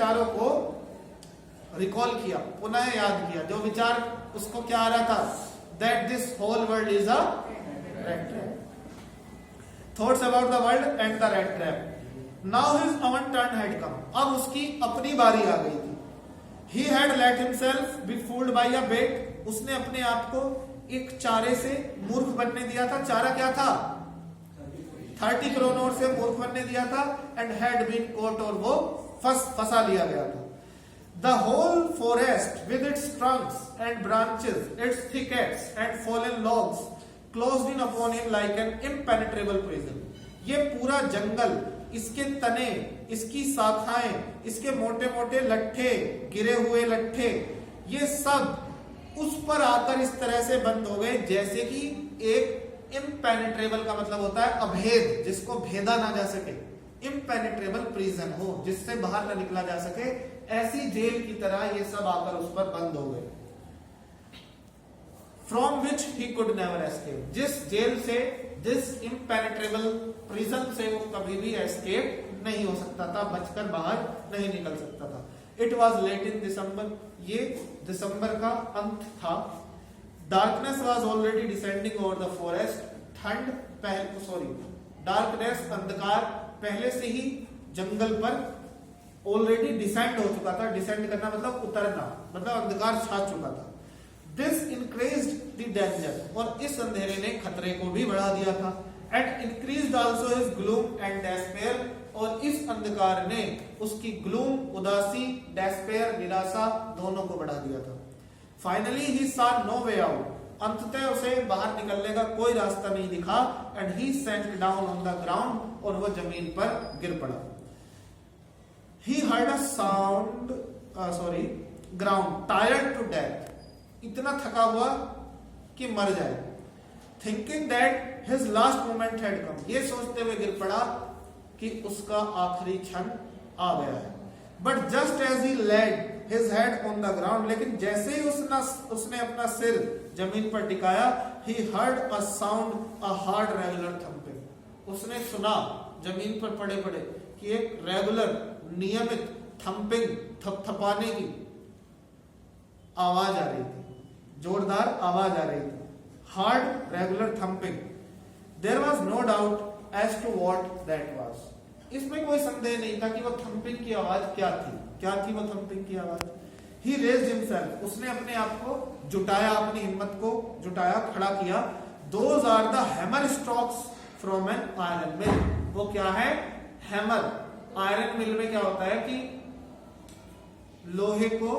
विचारों को रिकॉल किया, पुनः याद किया। जो विचार उसको क्या आ रहा था, that this whole world is a rat trap, thoughts about the world and the rat trap. Now his own turn had come, अब उसकी अपनी बारी आ गई थी। He had let himself be fooled by a bait, उसने अपने आप को एक चारे से मूर्ख बनने दिया था। चारा क्या था, 30 क्रोनोर से मूर्ख बनने दिया था। एंड हैड बीन कोट, और वो फंसा लिया गया था। The whole forest with its trunks and branches, its thickets and fallen logs closed in upon him like an impenetrable prison। ये पूरा जंगल, इसके तने, इसकी शाखाएं, इसके मोटे मोटे लट्ठे, गिरे हुए लट्ठे, ये सब उस पर आकर इस तरह से बंद हो गए जैसे कि एक इम्पेनिट्रेबल का मतलब होता है अभेद, जिसको भेदा ना जा सके, इम्पेनिट्रेबल प्रिजन हो, जिससे बाहर ना निकला जा सके, ऐसी जेल की तरह ये सब आकर उस पर बंद हो गए। From which he could never escape, जिस जेल से, जिस इम्पेनिट्रेबल प्रिजन से वो कभी भी एस्केप नहीं हो सकता था, बचकर बाहर नहीं निकल सकता था। इट वॉज लेट इन दिसंबर, ये दिसंबर का अंत था। Darkness was already descending over the forest, ठंड डार्कनेस, अंधकार पहले से ही जंगल पर ऑलरेडी डिसेंड हो चुका था। डिसेंड करना मतलब उतरना, मतलब अंधकार छा चुका था। दिस इंक्रीज्ड द डेंजर, और इस अंधेरे ने खतरे को भी बढ़ा दिया था। And increased also his gloom and despair, और इस अंधकार ने उसकी ग्लूम, उदासी, डेस्पेयर, निराशा, दोनों को बढ़ा दिया था। Finally he saw no way out, अंततः उसे बाहर निकलने का कोई रास्ता नहीं दिखा। And he sent down on the ground, और वह जमीन पर गिर पड़ा। He heard a sound, ground, tired to death, इतना थका हुआ कि मर जाए। Thinking that his last moment had come, ये सोचते हुए गिर पड़ा कि उसका आखिरी क्षण आ गया है। But just as he laid his head on the ground, लेकिन जैसे ही उसने अपना सिर जमीन पर टिकाया, he heard a sound, a hard regular thumping, उसने सुना जमीन पर पड़े पड़े कि एक रेगुलर, नियमित थंपिंग, थपथपाने की आवाज आ रही थी, जोरदार आवाज आ रही थी, hard regular thumping. There was no doubt as to what that was, इसमें कोई संदेह नहीं था कि वो थंपिंग की आवाज क्या थी। क्या थी वो थंपिंग की आवाज? ही रेज्ड हिमसेल्फ, उसने अपने आप को जुटाया, अपनी हिम्मत को जुटाया, खड़ा किया। Those are the hammer strokes from an iron mill, वो क्या है? हैमर। आयरन मिल में क्या होता है कि लोहे को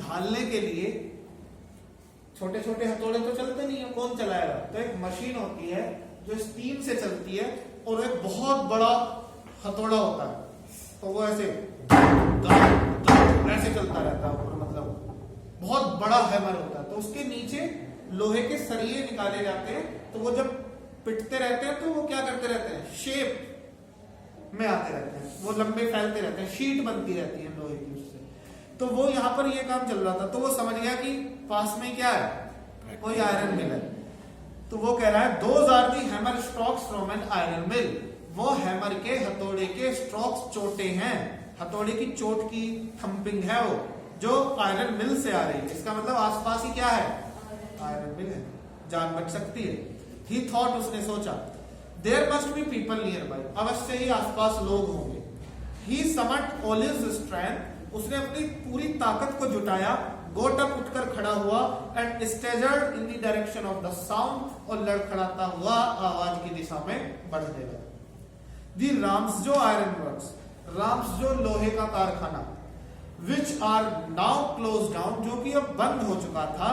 ढालने के लिए छोटे छोटे हथौड़े तो चलते नहीं है, कौन चलाएगा? तो एक मशीन होती है जो स्टीम से चलती है, और एक बहुत बड़ा हथौड़ा होता है, तो वो ऐसे चलता रहता है ऊपर, मतलब बहुत बड़ा हैमर होता है। तो उसके नीचे लोहे के सरिये निकाले जाते हैं, तो वो जब पिटते रहते हैं तो वो क्या करते रहते हैं? शेप में आते रहते हैं, वो लंबे फैलते रहते हैं, शीट बनती रहती है लोहे की उससे। तो वो यहाँ पर ये काम चल रहा था, तो वो समझ गया कि पास में क्या है, कोई आयरन मिल है। तो वो कह रहा है those are the hammer strokes from an iron mill, वो हैमर के, हथौड़े के स्ट्रोक्स, चोटें हैं, हथौड़े की चोट की थंपिंग है वो, जो आयरन मिल से आ रही है। इसका मतलब आसपास ही क्या है? आयरन मिल है, जान बच सकती है। ही थॉट, उसने सोचा, there must be people nearby, अवश्य ही आसपास लोग होंगे। He summoned all his strength, उसने अपनी पूरी ताकत को जुटाया, गोट अप, उठकर खड़ा हुआ, and staggered in the direction of the sound, और लड़खड़ाता हुआ आवाज की दिशा में बढ़ने लगा। दी राम्स, जो आयरन वर्क्स, राम्स जो लोहे का कारखाना, which are now close down, जो कि अब बंद हो चुका था,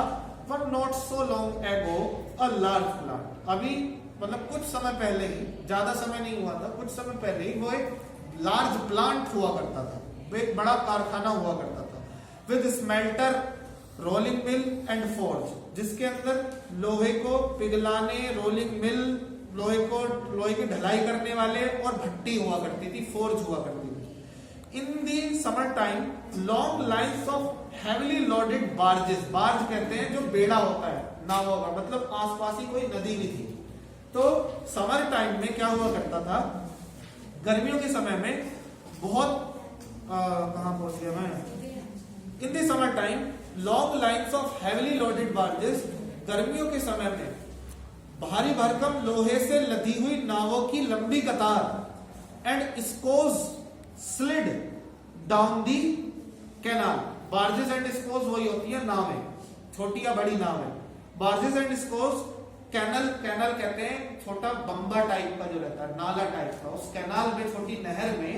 were not so long ago a large plant, अभी मतलब कुछ समय पहले ही, ज्यादा समय नहीं हुआ था, कुछ समय पहले ही वो एक लार्ज प्लांट हुआ करता था, वो एक बड़ा कारखाना हुआ करता था। With smelter, rolling mill and forge, जिसके अंदर लोहे को पिघलाने, रोलिंग मिल, लोहे की ढलाई करने वाले, और भट्टी हुआ करती थी, फोर्ज हुआ करती थी। In the summer time long lines of heavily loaded barges, barge कहते हैं जो बेड़ा होता है, नावों का, मतलब आसपास ही कोई नदी नहीं थी। तो समर टाइम में क्या हुआ करता था, गर्मियों के समय में बहुत कहाँ पहुंच गया मैं, in the summer time long lines of heavily loaded barges, गर्मियों के समय में भारी भरकम लोहे से लदी हुई नावों की लंबी कतार, and scows slid down the canal. Barges and scows वही होती है नावें, छोटी या बड़ी नावें। Barges and scows, canal, canal कहते हैं छोटा बम्बा टाइप का जो रहता है, नाला टाइप का, उस कैनाल में छोटी नहर में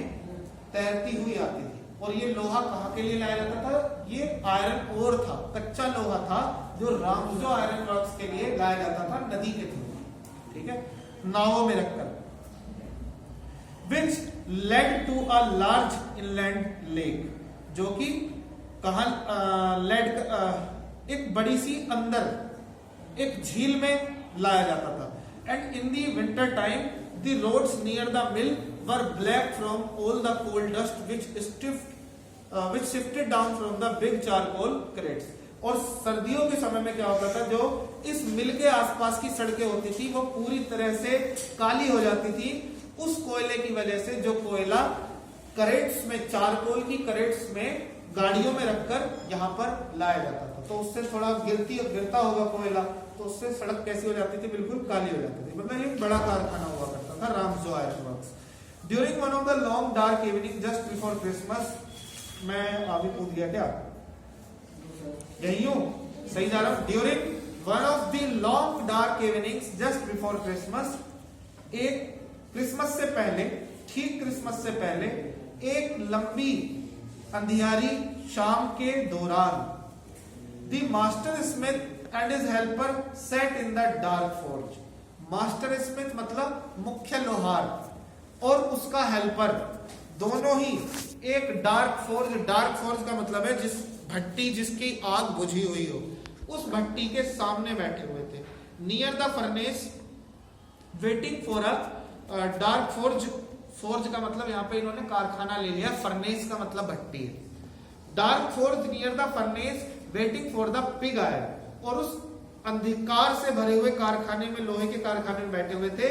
तैरती हुई आती थी। और ये लोहा कहाँ के लिए लाया जाता था, ये आयरन ओर था, कच्चा लोहा था जो रामजो आयरन वर्क्स के लिए लाया जाता था नदी के थ्रू, ठीक है, नावों में रखकर। Which led to a large inland lake, जो कि कहा लेड एक बड़ी सी अंदर एक झील में लाया जाता था। And in the winter time the roads near the mill were black from all the coal dust which shifted down from the big charcoal crates। और सर्दियों के समय में क्या होता था, जो इस मिल के आसपास की सड़कें होती थी वो पूरी तरह से काली हो जाती थी उस कोयले की वजह से, जो कोयला करेट्स में, चारकोल की करेट्स में गाड़ियों में रखकर यहाँ पर लाया जाता था। तो उससे थोड़ा गिरता होगा कोयला, तो उससे सड़क कैसी हो जाती थी, बिल्कुल काली हो जाती थी। मतलब एक बड़ा कारखाना हुआ करता था Ramsjo iron works. During one of the long dark evening just before Christmas, मैं अभी पूछ गया क्या, यही हूं, सही जा रहा हूं। During one of the long dark evenings just before Christmas, एक क्रिसमस से पहले, ठीक क्रिसमस से पहले एक लंबी अंधियारी शाम के दौरान, the master Smith and his helper set in the dark forge. Master Smith मतलब मुख्य लोहार और उसका हेल्पर दोनों ही एक डार्क फोर्ज का मतलब है जिस भट्टी जिसकी आग बुझी हुई हो, उस भट्टी के सामने बैठे हुए थे। Near the furnace waiting for a dark forge का मतलब यहाँ पे इन्होंने कारखाना ले लिया, फर्नेस का मतलब भट्टी है। Dark forge near the furnace waiting for the pig iron, और उस अंधकार से भरे हुए कारखाने में, लोहे के कारखाने में बैठे हुए थे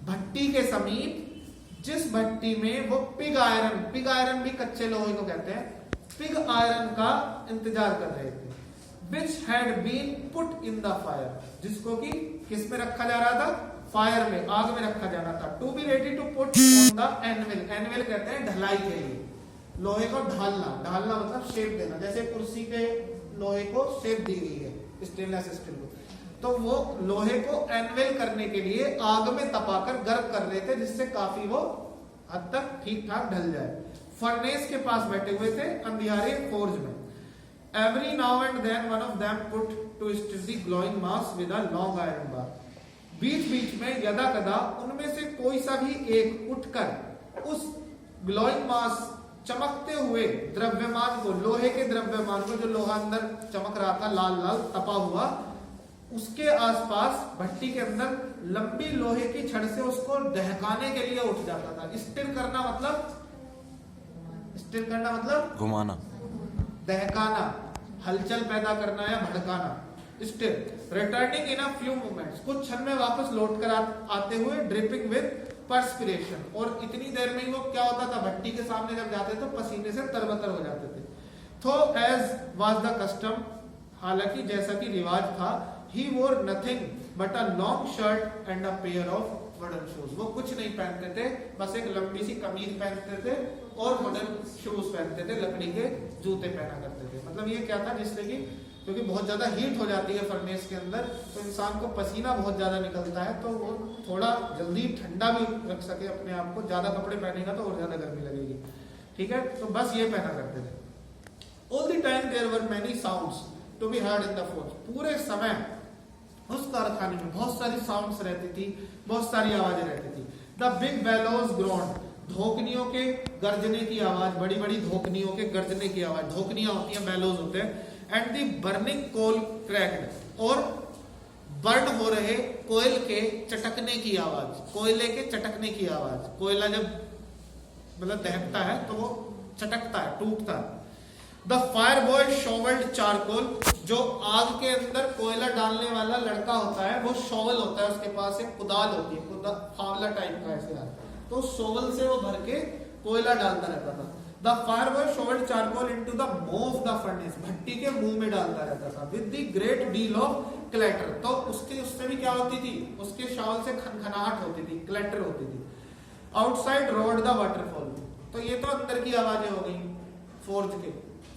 भट्टी के समीप, जिस भट्टी में वो पिग आयरन भी कच्चे लोहे को कहते हैं, पिग आयरन का इंतजार कर रहे थे। Which had been put in the fire, जिसको कि किस में रखा जा रहा था, फायर में, आग में रखा जाना था। To be ready to put on the anvil, anvil कहते हैं ढलाई के लिए, लोहे को ढालना मतलब शेप देना, जैसे कुर्सी के लोहे को शेप दी गई है स्टेनलेस स्टील को, तो वो लोहे को एनवेल करने के लिए आग में तपाकर गर्म कर रहे थे, जिससे काफी वो हद तक ठीक ठाक ढल जाए। फर्नेस के पास बैठे हुए थे अंधियारे फोर्ज में। Every now and then one of them put to stir the glowing mass with a long iron bar. बीच बीच में यदा कदा उनमें से कोई सा भी एक उठकर उस ग्लोइंग मास, चमकते हुए द्रव्यमान को, लोहे के द्रव्यमान को, जो लोहा अंदर चमक रहा था लाल लाल तपा हुआ, उसके आसपास भट्टी के अंदर लंबी लोहे की छड़ से उसको दहकाने के लिए उठ जाता था। स्टिर करना मतलब घुमाना, दहकाना, हलचल पैदा करना या भड़काना। Stir returning in a few moments, कुछ क्षण में वापस लौट कर आते हुए, ड्रिपिंग विद पर्सपिरेशन, और इतनी देर में ही वो क्या होता था, भट्टी के सामने जब जाते तो पसीने से तरबतर हो जाते थे। तो एज वाज द कस्टम, हालांकि जैसा कि रिवाज था, he wore nothing but a long shirt and a pair of wooden shoes। वो कुछ नहीं पहनते थे, बस एक लंबी सी कमीज पहनते थे और वुडन शूज पहनते थे, लकड़ी के जूते पहना करते थे। मतलब ये क्या था, जिससे कि क्योंकि बहुत ज्यादा हीट हो जाती है फर्नेस के अंदर, तो इंसान को पसीना बहुत ज्यादा निकलता है, तो वो थोड़ा जल्दी ठंडा भी रख सके अपने आप को। ज्यादा कपड़े पहनेगा तो और ज्यादा गर्मी लगेगी, ठीक है, तो बस ये पहना करते थे। All the time there were many sounds to be heard in the forge, पूरे समय उस कारखाने में बहुत सारी साउंड्स रहती थी, बहुत सारी आवाजें रहती थी। द बिग बेलोज ग्रोन्ड, धोकनियों के गर्जने की आवाज, बड़ी बड़ी धोकनियों के गर्जने की आवाज, धोकनियां होती हैं, बेलोज होते हैं। And the burning coal cracked, और बर्न हो रहे कोयल के चटकने की आवाज, कोयले के चटकने की आवाज। कोयला जब मतलब दहकता है तो वो चटकता है, टूटता है। The fire boy shovelled charcoal, जो आग के अंदर कोयला डालने वाला लड़का होता है, वो शॉवल होता है, उसके पास एक कुदाल होती है, फावला टाइप का ऐसे, तो शॉवल से वो भर के कोयला डालता रहता था। The fire boy shovelled charcoal into the mouth of the furnace, भट्टी के मुंह में डालता रहता था, with the great deal of clatter. तो उससे भी क्या होती थी, उसके शावल से खनखनाहट होती थी, क्लैटर होती थी। आउटसाइड रोड द वाटरफॉल, तो ये तो अंदर की आवाजें हो गई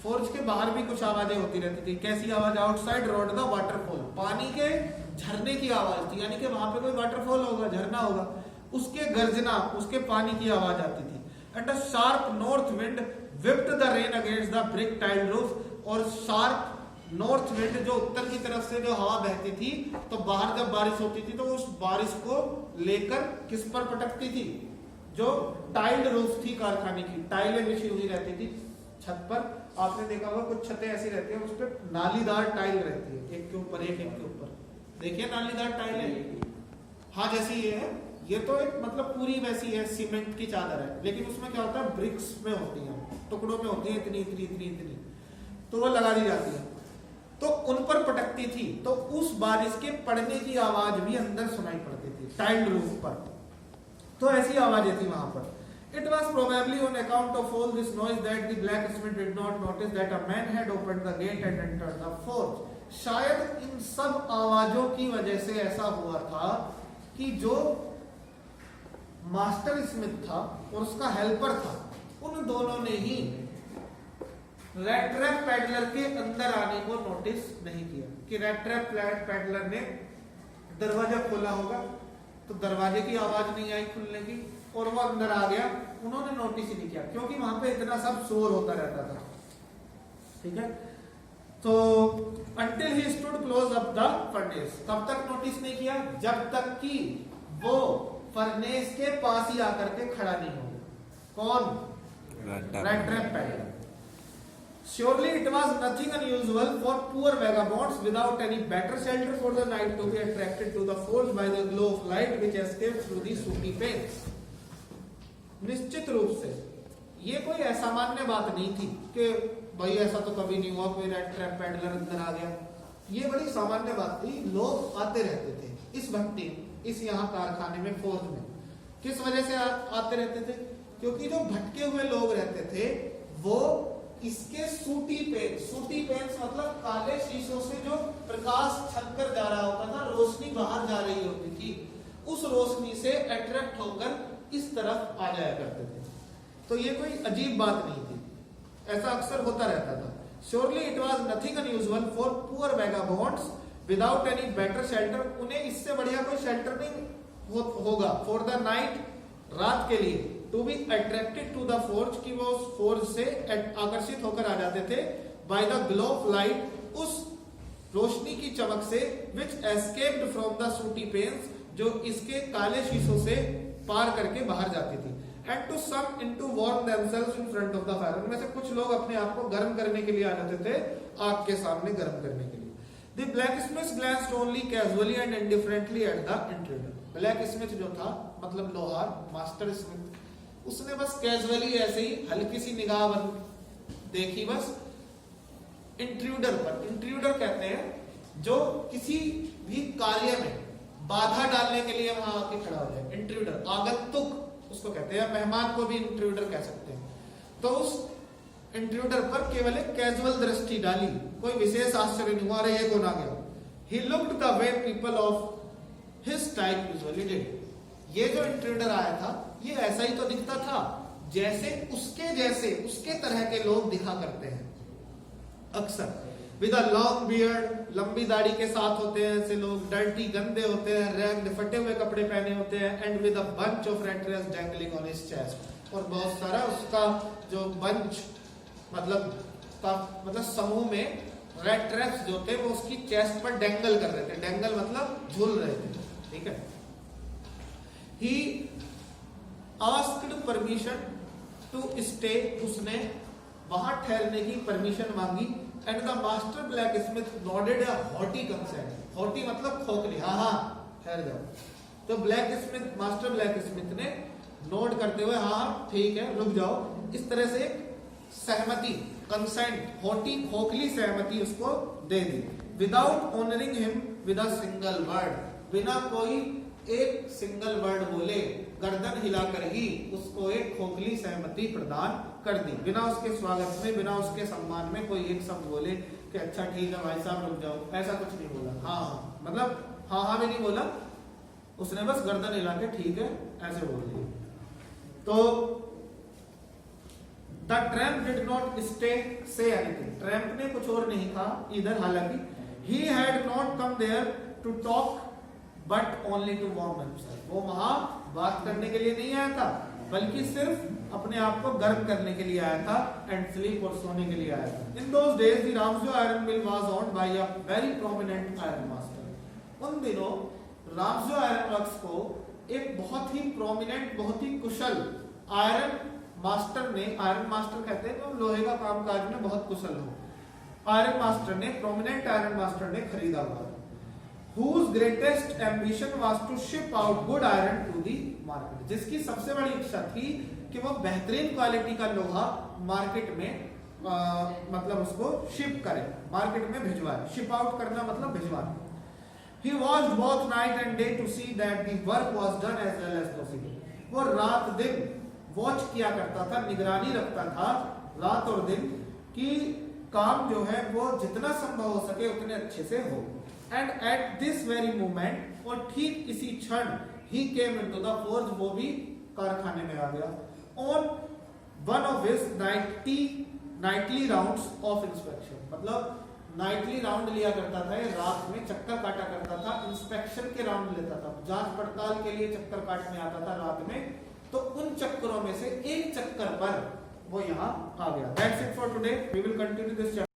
फोर्ज के बाहर भी कुछ आवाजें होती रहती थी। कैसी आवाज? आउटसाइड रोड द वाटरफॉल, पानी के झरने की आवाज थी, यानी कि वहां पे कोई वाटरफॉल होगा, झरना होगा, उसके गर्जना, उसके पानी की आवाज आती थी। And a sharp north wind whipped the rain against the brick tile roof, और शार्प नॉर्थ विंड जो उत्तर की तरफ से जो हवा बहती थी, तो बाहर जब बारिश होती थी तो उस बारिश को लेकर किस पर पटकती थी? जो टाइल्ड रूफ थी कारखाने की, टाइलें बिछी हुई रहती थी छत पर। आपने देखा होगा कुछ छतें ऐसी रहती है, उस पर नालीदार टाइल रहती है, एक के ऊपर एक के ऊपर। देखिए नालीदार टाइलें, हाँ जैसी ये है, ये तो एक मतलब पूरी वैसी है, सीमेंट की चादर है, लेकिन उसमें क्या होता है, ब्रिक्स में होती है, टुकड़ों में होती है, इतनी इतनी इतनी इतनी, तो वो लगा दी जाती है, तो उन पर पटकती थी, तो उस बारिश के पड़ने की आवाज भी अंदर सुनाई पड़ती थी टाइल्ड रूफ पर। तो ऐसी आवाजें थी वहां पर। It was probably on account of all this noise that the blacksmith did not notice that a man had opened the gate and entered the forge. शायद इन सब आवाजों की वजह से ऐसा हुआ था कि जो मास्टर स्मिथ था और उसका हेल्पर था, उन दोनों ने ही रैट ट्रैप पैडलर के अंदर आने को नोटिस नहीं किया कि रैट ट्रैप पैडलर ने दरवाजा खोला होगा, तो दरवाजे की आवाज नहीं आई खुलने की, और वो अंदर आ गया, उन्होंने नोटिस ही नहीं किया, क्योंकि वहां पे इतना सब शोर होता रहता था। ठीक है, तो until he stood close up the furnace, तब तक नोटिस नहीं किया जब तक कि वो फर्नेस के पास ही आकर के खड़ा नहीं हो गया। कौन? Rat trap peddler. Surely it was nothing unusual for poor vagabonds without any better shelter for the night to be attracted to the forge by the glow of light which escaped through the sooty panes. निश्चित रूप से ये कोई असामान्य बात नहीं थी कि भाई ऐसा तो कभी नहीं हुआ, कोई रैट ट्रैप पैडलर अंदर आ गया। ये बड़ी सामान्य बात थी, लोग आते रहते थे इस भट्टी, इस यहाँ कारखाने में, फोर्ज में। किस वजह से आते रहते थे? क्योंकि जो भटके हुए लोग रहते थे वो इसके सूटी पेन्स मतलब काले शीशों से जो प्रकाश छनकर जा रहा होता था, रोशनी बाहर जा रही होती थी, उस रोशनी से अट्रैक्ट होकर इस तरफ आ जाया करते थे। तो ये कोई अजीब बात नहीं थी, ऐसा अक्सर होता रहता था। Surely it was nothing unusual for poor vagabonds without any better shelter, उन्हें इससे बढ़िया कोई शेल्टर नहीं होगा फॉर द नाइट, रात के लिए, to be attracted to the forge, की वो उस फोर्ज से आकर्षित होकर आ जाते थे, by the glow of light, उस रोशनी की चमक से, which escaped from the sooty panes, जो इसके काले शीशों से पार करके बाहर जाती थी। And to some into warm themselves in front of the fire, उनमें से कुछ लोग अपने आप को गर्म करने के लिए आ जाते थे, आग के सामने गर्म करने के लिए। The blacksmith glanced only casually and indifferently at the intruder. Blacksmith जो था मतलब लोहार, मास्टर स्मिथ, उसने बस कैजुअली ऐसे ही हल्की सी निगाह देखी बस इंट्रूडर पर। इंट्रूडर कहते हैं जो किसी भी कार्य में बाधा डालने के लिए वहां आके खड़ा हो जाए, इंट्रूडर, आगंतुक उसको कहते हैं, मेहमान को भी इंट्रूडर कह सकते हैं। तो उस इंट्रूडर पर केवल एक कैजुअल दृष्टि डाली, कोई विशेष आश्चर्य नहीं हुआ, अरे ये कौन आ गया। He looked the way people of his type usually did. ये जो इंट्रूडर आया था ये ऐसा ही तो दिखता था जैसे उसके तरह के लोग दिखा करते हैं अक्सर, विद अ लॉन्ग बियर्ड, लंबी दाढ़ी के साथ होते हैं ऐसे लोग, डर्टी गंदे होते हैं, रैग्ड फटे हुए कपड़े पहने होते हैं, and with a bunch of red dress dangling on his chest, और बहुत सारा उसका जो बंच मतलब समूह में रेड ट्रैप्स जो थे वो उसकी चेस्ट पर डेंगल कर रहे थे, डेंगल मतलब झूल रहे थे। ठीक है, he asked permission to stay, उसने वहां ठहरने की परमिशन मांगी, and the master blacksmith nodded a haughty consent, haughty मतलब खोखली, हाँ हाँ ठहर जाओ। तो मास्टर ब्लैक स्मिथ ने नोट करते हुए हाँ ठीक है रुक जाओ, इस तरह से सहमति, कंसेंट, हॉटी खोखली सहमति उसको दे दी, without honouring him with a single word, बिना कोई एक सिंगल वर्ड बोले, गर्दन हिलाकर ही उसको एक खोखली सहमति प्रदान कर दी, बिना उसके स्वागत में, बिना उसके सम्मान में कोई एक शब्द बोले कि अच्छा ठीक है भाई साहब रुक जाओ, ऐसा कुछ नहीं बोला। हाँ हाँ मतलब हाँ हाँ भी नहीं बोला, उसने बस गर्दन हिला के ठीक है ऐसे बोल दिया। तो the tramp did not stay say anything, tramp ने कुछ और नहीं कहा इधर, हालांकि he had not come there to talk but only to warm himself, वो वहां बात करने के लिए नहीं आया था बल्कि सिर्फ अपने आप को गर्म करने के लिए आया था, एंड स्लीप और सोने के लिए आया था। In those days the Ramsjo iron mill was owned by a very prominent iron master, उन दिनों रामजो आयरन वर्क्स को एक बहुत ही प्रोमिनेंट, बहुत ही कुशल आयरन मास्टर ने, आयरन मास्टर कहते हैं तो लोहे का कामकाज में बहुत कुशल हो, आयरन मास्टर ने, प्रोमिनेंट आयरन मास्टर ने खरीदा हुआ, whose greatest ambition was to ship out good iron to the market, जिसकी सबसे बड़ी इच्छा थी कि वो बेहतरीन क्वालिटी का लोहा मार्केट में मतलब उसको शिप करे, मार्केट में भिजवाए, शिप आउट करना मतलब भिजवाना। He watched both night and day to see that the work was done as well as possible, वो रात दिन वॉच किया करता था, निगरानी रखता था रात और दिन कि काम जो है वो जितना संभव हो सके उतने अच्छे से हो। And at this very moment, और ठीक इसी क्षण, ही केम इनटू द फोर्ज, वो भी कारखाने में आ गया। On one of his Knightley rounds of inspection, मतलब नाइटली राउंड लिया करता था, ये रात में चक्कर काटा करता था, इंस्पेक्शन के राउंड लेता था, जांच पड़ताल के लिए चक्कर काटने आता था रात में, तो उन चक्करों में से एक चक्कर पर वो यहाँ आ गया। That's it for today. We will continue this chapter.